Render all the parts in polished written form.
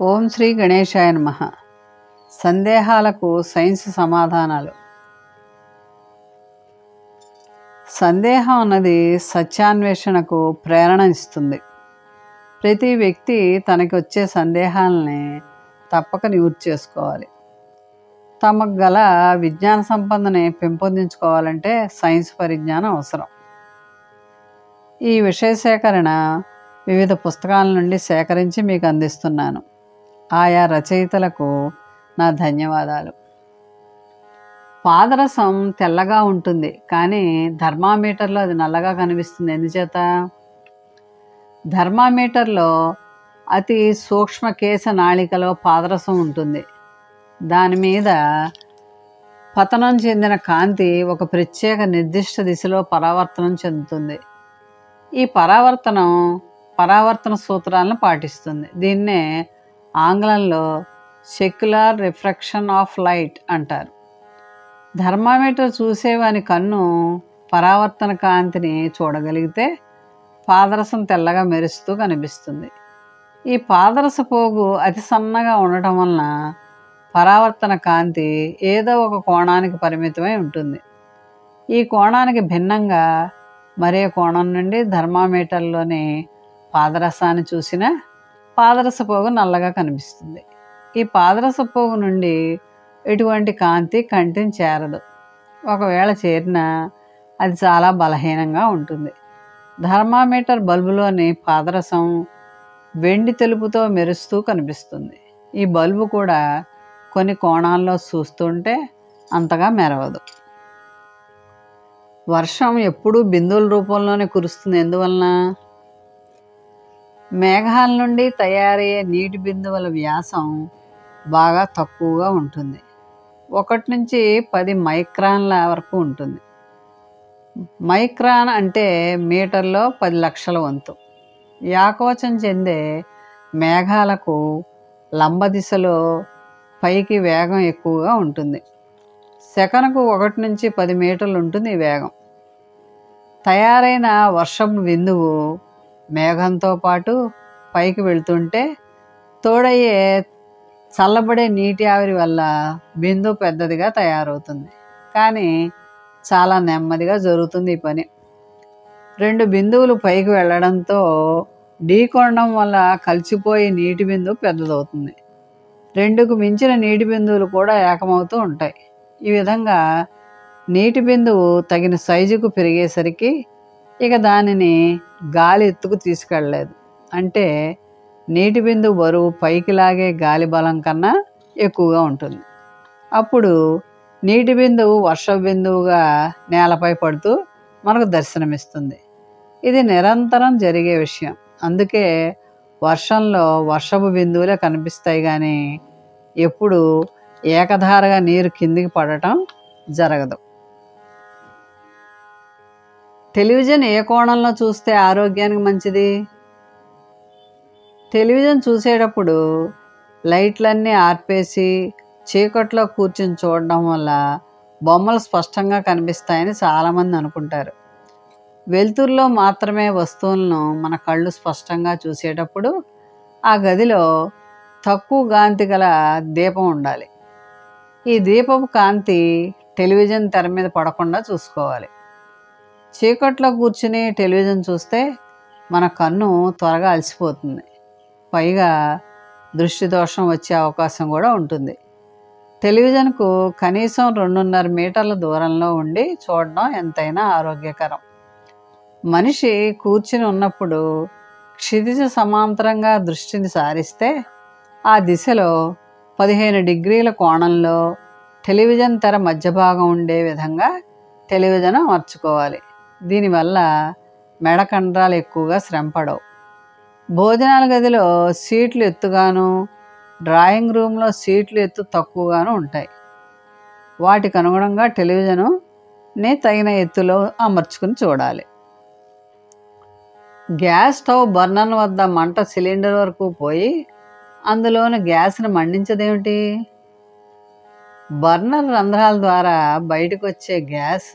ఓం శ్రీ గణేశాయ నమః. సందేహాలకు సైన్స్ సమాధానాలు. సందేహం అన్నది సత్యాన్వేషణకు ప్రేరణ ఇస్తుంది. ప్రతి వ్యక్తి తనకి వచ్చే సందేహాలని తప్పక నివృత్తి చేసుకోవాలి. తమకు గల విజ్ఞాన సంపదని పెంపొందించుకోవాలంటే సైన్స్ పరిజ్ఞానం అవసరం. ఈ విషయ సేకరణ వివిధ పుస్తకాల నుండి సేకరించి మీకు అందిస్తున్నాను. ఆయా రచయితలకు నా ధన్యవాదాలు. పాదరసం తెల్లగా ఉంటుంది, కానీ థర్మామీటర్లో అది నల్లగా కనిపిస్తుంది. ఎందుచేత? థర్మామీటర్లో అతి సూక్ష్మ కేశ నాళికలో పాదరసం ఉంటుంది. దాని మీద పతనం చెందిన కాంతి ఒక ప్రత్యేక నిర్దిష్ట దిశలో పరావర్తనం చెందుతుంది. ఈ పరావర్తన సూత్రాలను పాటిస్తుంది. దీన్నే ఆంగ్లంలో సెక్యులర్ రిఫ్రాక్షన్ ఆఫ్ లైట్ అంటారు. థర్మామీటర్ చూసేవాని కన్ను పరావర్తన కాంతిని చూడగలిగితే పాదరసం తెల్లగా మెరుస్తూ కనిపిస్తుంది. ఈ పాదరస పోగు అతి సన్నగా ఉండటం వలన పరావర్తన కాంతి ఏదో ఒక కోణానికి పరిమితమై ఉంటుంది. ఈ కోణానికి భిన్నంగా మరే కోణం నుండి థర్మామీటర్లోని పాదరసాన్ని చూసినా పాదరస పోగు నల్లగా కనిపిస్తుంది. ఈ పాదరస పోగు నుండి ఎటువంటి కాంతి కంటిని చేరదు. ఒకవేళ చేరినా అది చాలా బలహీనంగా ఉంటుంది. థర్మామీటర్ బల్బులోని పాదరసం వెండి తెలుపుతో మెరుస్తూ కనిపిస్తుంది. ఈ బల్బు కూడా కొన్ని కోణాల్లో చూస్తుంటే అంతగా మెరవదు. వర్షం ఎప్పుడూ బిందువుల రూపంలోనే కురుస్తుంది. ఎందువలన? మేఘాల నుండి తయారయ్యే నీటి బిందువుల వ్యాసం బాగా తక్కువగా ఉంటుంది. 1 నుంచి 10 మైక్రాన్ల వరకు ఉంటుంది. మైక్రాన్ అంటే మీటర్లో 10 లక్షల వంతు. వ్యాకోచం చెందే మేఘాలకు లంబ దిశలో పైకి వేగం ఎక్కువగా ఉంటుంది. సెకనుకు 1 నుంచి 10 మీటర్లు ఉంటుంది ఈ వేగం. తయారైన వర్షపు బిందువు మేఘంతో పాటు పైకి వెళ్తుంటే తోడయ్యే చల్లబడే నీటి ఆవిరి వల్ల బిందువు పెద్దదిగా తయారవుతుంది. కానీ చాలా నెమ్మదిగా జరుగుతుంది ఈ పని. 2 బిందువులు పైకి వెళ్ళడంతో ఢీకొనడం వల్ల కలిసిపోయి నీటి బిందువు పెద్దదవుతుంది. 2కు మించిన నీటి బిందువులు కూడా ఏకమవుతూ ఉంటాయి. ఈ విధంగా నీటి బిందువు తగిన సైజుకు పెరిగేసరికి ఇక దానిని గాలి ఎత్తుకు తీసుకెళ్ళలేదు. అంటే నీటి బిందువు బరువు పైకి లాగే గాలి బలం కన్నా ఎక్కువగా ఉంటుంది. అప్పుడు నీటి బిందువు వర్షపు బిందువుగా నేలపై పడుతూ మనకు దర్శనమిస్తుంది. ఇది నిరంతరం జరిగే విషయం. అందుకే వర్షంలో వర్షపు బిందువులే కనిపిస్తాయి, కానీ ఎప్పుడు ఏకధారగా నీరు కిందికి పడటం జరగదు. టెలివిజన్ ఏ కోణంలో చూస్తే ఆరోగ్యానికి మంచిది? టెలివిజన్ చూసేటప్పుడు లైట్లన్నీ ఆర్పేసి చీకట్లో కూర్చుని చూడడం వల్ల బొమ్మలు స్పష్టంగా కనిపిస్తాయని చాలామంది అనుకుంటారు. వెలుతురులో మాత్రమే వస్తువులను మన కళ్ళు స్పష్టంగా చూసేటప్పుడు ఆ గదిలో తక్కువ కాంతి గల దీపం ఉండాలి. ఈ దీపపు కాంతి టెలివిజన్ తెర మీద పడకుండా చూసుకోవాలి. చీకట్లో కూర్చుని టెలివిజన్ చూస్తే మన కన్ను త్వరగా అలసిపోతుంది. పైగా దృష్టి దోషం వచ్చే అవకాశం కూడా ఉంటుంది. టెలివిజన్కు కనీసం 2.5 మీటర్ల దూరంలో ఉండి చూడడం ఎంతైనా ఆరోగ్యకరం. మనిషి కూర్చుని ఉన్నప్పుడు క్షితిజ సమాంతరంగా దృష్టిని సారిస్తే ఆ దిశలో 15 డిగ్రీల కోణంలో టెలివిజన్ తెర మధ్య భాగం ఉండే విధంగా టెలివిజన్ అమర్చుకోవాలి. దీనివల్ల మెడ కండరాలు ఎక్కువగా శ్రమపడవు. భోజనాల గదిలో సీట్లు ఎత్తుగాను, డ్రాయింగ్ రూమ్లో సీట్లు ఎత్తు తక్కువగాను ఉంటాయి. వాటికి అనుగుణంగా టెలివిజన్ని తగిన ఎత్తులో అమర్చుకుని చూడాలి. గ్యాస్ స్టవ్ బర్నర్ వద్ద మంట సిలిండర్ వరకు పోయి అందులోని గ్యాస్ని మండించదేమిటి? బర్నర్ రంధ్రాల ద్వారా బయటకు వచ్చే గ్యాస్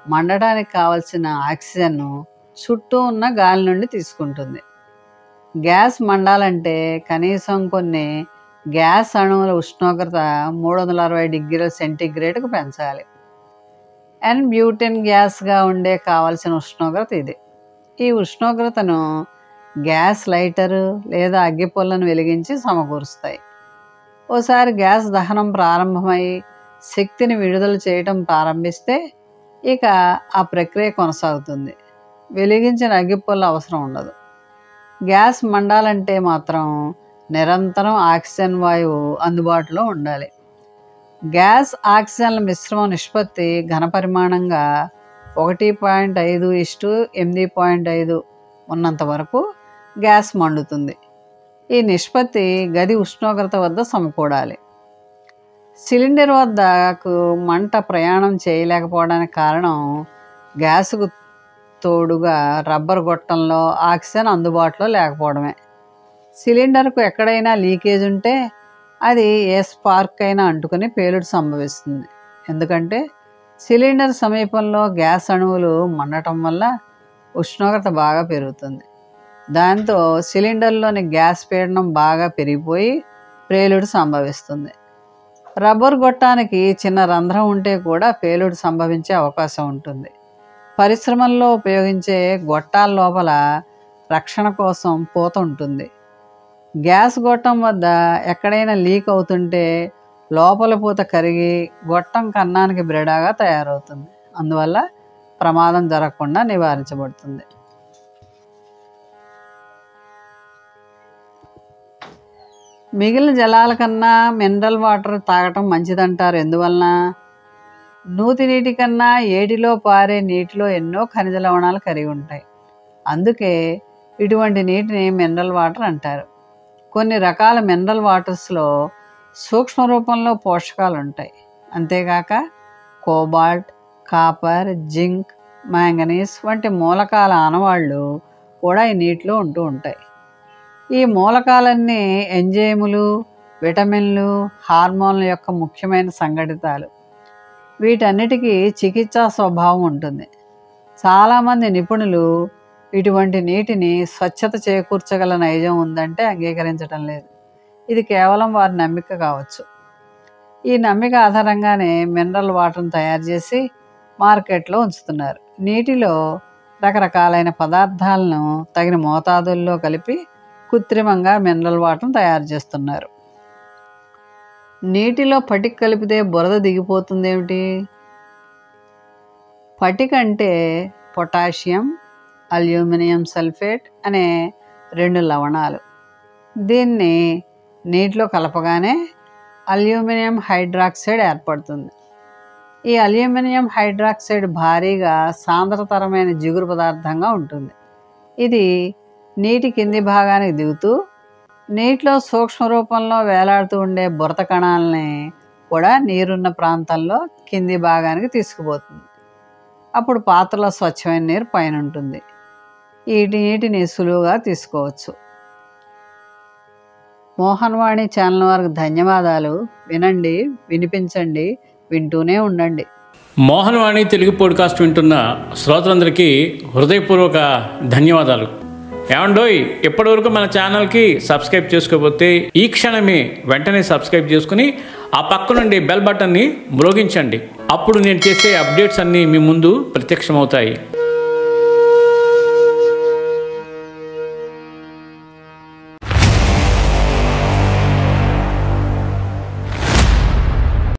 మండటానికి కావలసిన ఆక్సిజన్ను చుట్టూ ఉన్న గాలి నుండి తీసుకుంటుంది. గ్యాస్ మండాలంటే కనీసం కొన్ని గ్యాస్ అణువుల ఉష్ణోగ్రత 360 డిగ్రీల సెంటీగ్రేడ్కు పెంచాలి. బ్యూటెన్ గ్యాస్గా ఉండే కావలసిన ఉష్ణోగ్రత ఇది. ఈ ఉష్ణోగ్రతను గ్యాస్ లైటరు లేదా అగ్గిపుల్లను వెలిగించి సమకూరుస్తాయి. ఓసారి గ్యాస్ దహనం ప్రారంభమై శక్తిని విడుదల చేయటం ప్రారంభిస్తే ఇక ఆ ప్రక్రియ కొనసాగుతుంది. వెలిగించిన అగ్గిపుల్ల అవసరం ఉండదు. గ్యాస్ మండాలంటే మాత్రం నిరంతరం ఆక్సిజన్ వాయువు అందుబాటులో ఉండాలి. గ్యాస్ ఆక్సిజన్ల మిశ్రమం నిష్పత్తి ఘనపరిమాణంగా 1.5:8.5 ఉన్నంత వరకు గ్యాస్ మండుతుంది. ఈ నిష్పత్తి గది ఉష్ణోగ్రత వద్ద సమకూడాలి. సిలిండర్ వద్దకు మంట ప్రయాణం చేయలేకపోవడానికి కారణం గ్యాసుకు తోడుగా రబ్బర్ గొట్టంలో ఆక్సిజన్ అందుబాటులో లేకపోవడమే. సిలిండర్కు ఎక్కడైనా లీకేజ్ ఉంటే అది ఏ స్పార్క్ అయినా అంటుకుని పేలుడు సంభవిస్తుంది. ఎందుకంటే సిలిండర్ సమీపంలో గ్యాస్ అణువులు మండటం వల్ల ఉష్ణోగ్రత బాగా పెరుగుతుంది. దాంతో సిలిండర్లోని గ్యాస్ పీడనం బాగా పెరిగిపోయి పేలుడు సంభవిస్తుంది. రబ్బర్ గొట్టానికి చిన్న రంధ్రం ఉంటే కూడా పేలుడు సంభవించే అవకాశం ఉంటుంది. పరిశ్రమల్లో ఉపయోగించే గొట్టాల లోపల రక్షణ కోసం పూత ఉంటుంది. గ్యాస్ గొట్టం వద్ద ఎక్కడైనా లీక్ అవుతుంటే లోపల పూత కరిగి గొట్టం కన్నానికి బ్రెడాగా తయారవుతుంది. అందువల్ల ప్రమాదం జరగకుండా నివారించబడుతుంది. మిగిలిన జలాల కన్నా మినరల్ వాటర్ తాగటం మంచిదంటారు. ఎందువలన? నూతి నీటి కన్నా ఏటిలో పారే నీటిలో ఎన్నో ఖనిజ లవణాలు కరిగి ఉంటాయి. అందుకే ఇటువంటి నీటిని మినరల్ వాటర్ అంటారు. కొన్ని రకాల మినరల్ వాటర్స్లో సూక్ష్మ రూపంలో పోషకాలు ఉంటాయి. అంతేకాక కోబాల్ట్, కాపర్, జింక్, మ్యాంగనీస్ వంటి మూలకాల ఆనవాళ్లు కూడా ఈ నీటిలో ఉంటూ ఉంటాయి. ఈ మూలకాలన్నీ ఎంజైములు, విటమిన్లు, హార్మోన్ల యొక్క ముఖ్యమైన సంఘటితాలు. వీటన్నిటికీ చికిత్సా స్వభావం ఉంటుంది. చాలామంది నిపుణులు ఇటువంటి నీటిని స్వచ్ఛత చేకూర్చగల నైజం ఉందంటే అంగీకరించడం లేదు. ఇది కేవలం వారి నమ్మిక కావచ్చు. ఈ నమ్మిక ఆధారంగానే మినరల్ వాటర్ను తయారు చేసి మార్కెట్లో ఉంచుతున్నారు. నీటిలో రకరకాలైన పదార్థాలను తగిన మోతాదుల్లో కలిపి కృత్రిమంగా మినరల్ వాటర్ను తయారు చేస్తున్నారు. నీటిలో పటిక కలిపితే బురద దిగిపోతుంది ఏమిటి? పటిక అంటే పొటాషియం, అల్యూమినియం సల్ఫేట్ అనే 2 లవణాలు. దీన్ని నీటిలో కలపగానే అల్యూమినియం హైడ్రాక్సైడ్ ఏర్పడుతుంది. ఈ అల్యూమినియం హైడ్రాక్సైడ్ భారీగా సాంద్రతరమైన జిగురు పదార్థంగా ఉంటుంది. ఇది నీటి కింది భాగానికి దిగుతూ నీటిలో సూక్ష్మ రూపంలో వేలాడుతూ ఉండే బురద కణాలని కూడా నీరున్న ప్రాంతంలో కింది భాగానికి తీసుకుపోతుంది. అప్పుడు పాత్రలో స్వచ్ఛమైన నీరు పైన ఉంటుంది. ఈ నీటిని సులువుగా తీసుకోవచ్చు. మోహన్వాణి ఛానల్ వారికి ధన్యవాదాలు. వినండి, వినిపించండి, వింటూనే ఉండండి. మోహన్వాణి తెలుగు పాడ్కాస్ట్ వింటున్న శ్రోతలందరికీ హృదయపూర్వక ధన్యవాదాలు. ఏమండోయ్, ఇప్పటివరకు మన ఛానల్కి సబ్స్క్రైబ్ చేసుకోకపోతే ఈ క్షణమే వెంటనే సబ్స్క్రైబ్ చేసుకుని ఆ పక్క నుండి బెల్ బటన్ని మ్రోగించండి. అప్పుడు నేను చేసే అప్డేట్స్ అన్నీ మీ ముందు ప్రత్యక్షమవుతాయి.